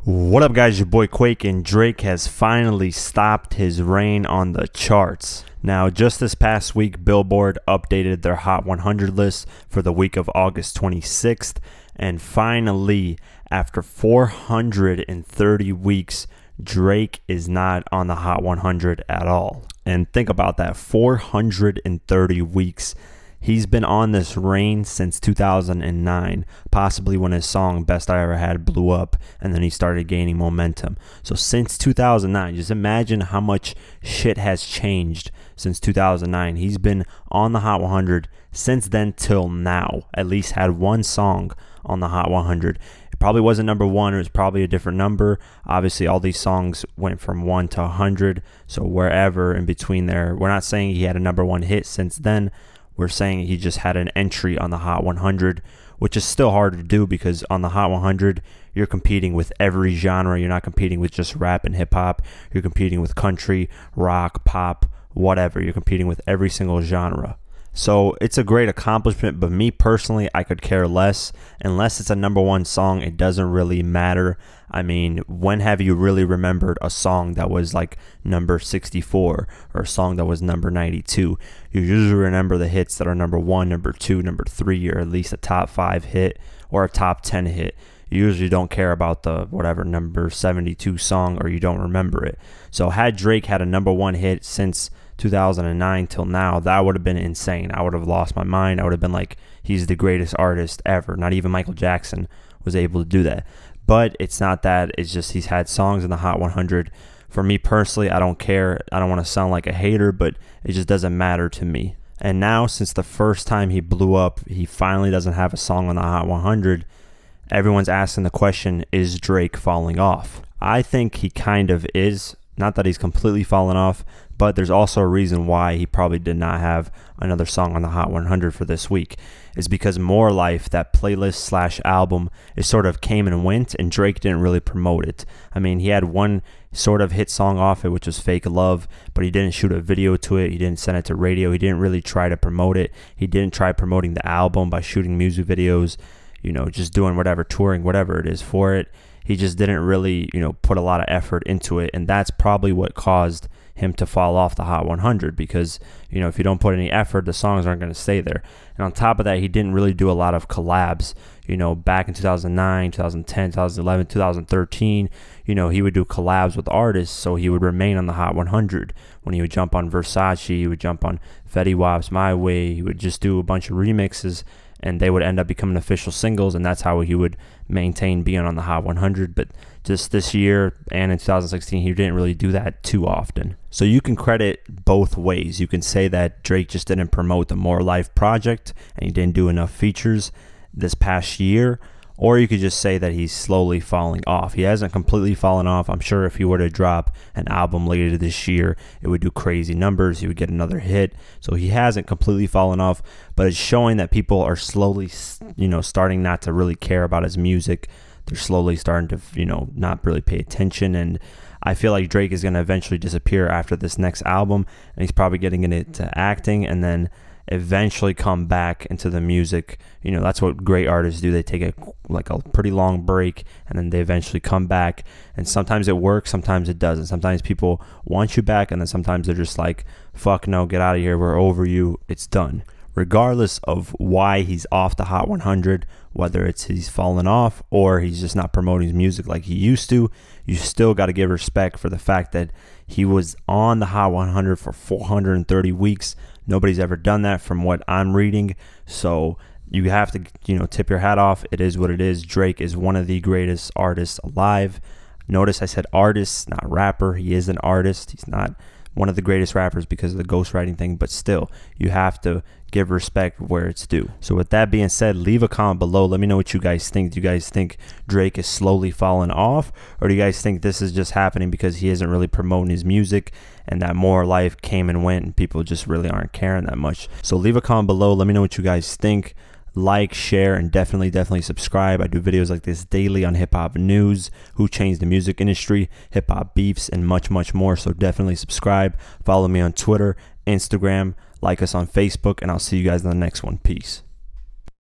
What up, guys? Your boy Quake, and Drake has finally stopped his reign on the charts. Now, just this past week, Billboard updated their Hot 100 list for the week of August 26th, and finally, after 430 weeks, Drake is not on the Hot 100 at all. And think about that, 430 weeks. He's been on this reign since 2009, possibly when his song Best I Ever Had blew up, and then he started gaining momentum. So since 2009, just imagine how much shit has changed since 2009. He's been on the Hot 100 since then till now. At least had one song on the Hot 100. It probably wasn't number one, it was probably a different number. Obviously, all these songs went from 1 to 100, so wherever in between there. We're not saying he had a number one hit since then. We're saying he just had an entry on the Hot 100, which is still hard to do because on the Hot 100, you're competing with every genre. You're not competing with just rap and hip-hop. You're competing with country, rock, pop, whatever. You're competing with every single genre. So it's a great accomplishment, but me personally, I could care less. Unless it's a number one song, it doesn't really matter. I mean, when have you really remembered a song that was like number 64 or a song that was number 92? You usually remember the hits that are number 1, number 2, number 3, or at least a top 5 hit or a top 10 hit. You usually don't care about the whatever number 72 song, or you don't remember it. So had Drake had a number one hit since 2009 till now, that would have been insane. I would have lost my mind. I would have been like, he's the greatest artist ever. Not even Michael Jackson was able to do that. But it's not that. It's just he's had songs in the Hot 100. For me personally, I don't care. I don't want to sound like a hater, but it just doesn't matter to me. And now, since the first time he blew up, he finally doesn't have a song on the Hot 100. Everyone's asking the question, is Drake falling off? I think he kind of is. Not that he's completely fallen off, but there's also a reason why he probably did not have another song on the Hot 100 for this week. It's because More Life, that playlist / album, it sort of came and went, and Drake didn't really promote it. I mean, he had one sort of hit song off it, which was Fake Love, but he didn't shoot a video to it. He didn't send it to radio. He didn't really try to promote it. He didn't try promoting the album by shooting music videos, you know, just doing whatever, touring, whatever it is for it. He just didn't really, you know, put a lot of effort into it, and that's probably what caused him to fall off the Hot 100 because, you know, if you don't put any effort, the songs aren't going to stay there. And on top of that, he didn't really do a lot of collabs. You know, back in 2009, 2010, 2011, 2013, you know, he would do collabs with artists, so he would remain on the Hot 100. When he would jump on Versace, he would jump on Fetty Wap's My Way, he would just do a bunch of remixes, and they would end up becoming official singles, and that's how he would maintain being on the Hot 100. But just this year and in 2016, he didn't really do that too often. So you can credit both ways. You can say that Drake just didn't promote the More Life project and he didn't do enough features this past year, or you could just say that he's slowly falling off. He hasn't completely fallen off. I'm sure if he were to drop an album later this year, it would do crazy numbers. He would get another hit. So he hasn't completely fallen off, but it's showing that people are slowly, you know, starting not to really care about his music. They're slowly starting to, you know, not really pay attention. And I feel like Drake is going to eventually disappear after this next album, and he's probably getting into acting and then eventually come back into the music. You know, that's what great artists do. They take a pretty long break, and then they eventually come back, and sometimes it works, sometimes it doesn't. Sometimes people want you back, and then sometimes they're just like, fuck no, get out of here, we're over you, it's done. Regardless of why he's off the Hot 100, whether it's he's fallen off or he's just not promoting his music like he used to, you still got to give respect for the fact that he was on the Hot 100 for 430 weeks. Nobody's ever done that from what I'm reading. So you have to, you know, tip your hat off. It is what it is. Drake is one of the greatest artists alive. Notice I said artist, not rapper. He is an artist. He's not one of the greatest rappers because of the ghostwriting thing, but still, you have to give respect where it's due. So with that being said, leave a comment below. Let me know what you guys think. Do you guys think Drake is slowly falling off, or do you guys think this is just happening because he isn't really promoting his music and that More Life came and went and people just really aren't caring that much? So leave a comment below. Let me know what you guys think. Like, share, and definitely subscribe. I do videos like this daily on hip-hop news, who changed the music industry, hip-hop beefs, and much more. So definitely subscribe. Follow me on Twitter, Instagram, like us on Facebook, and I'll see you guys in the next one. Peace.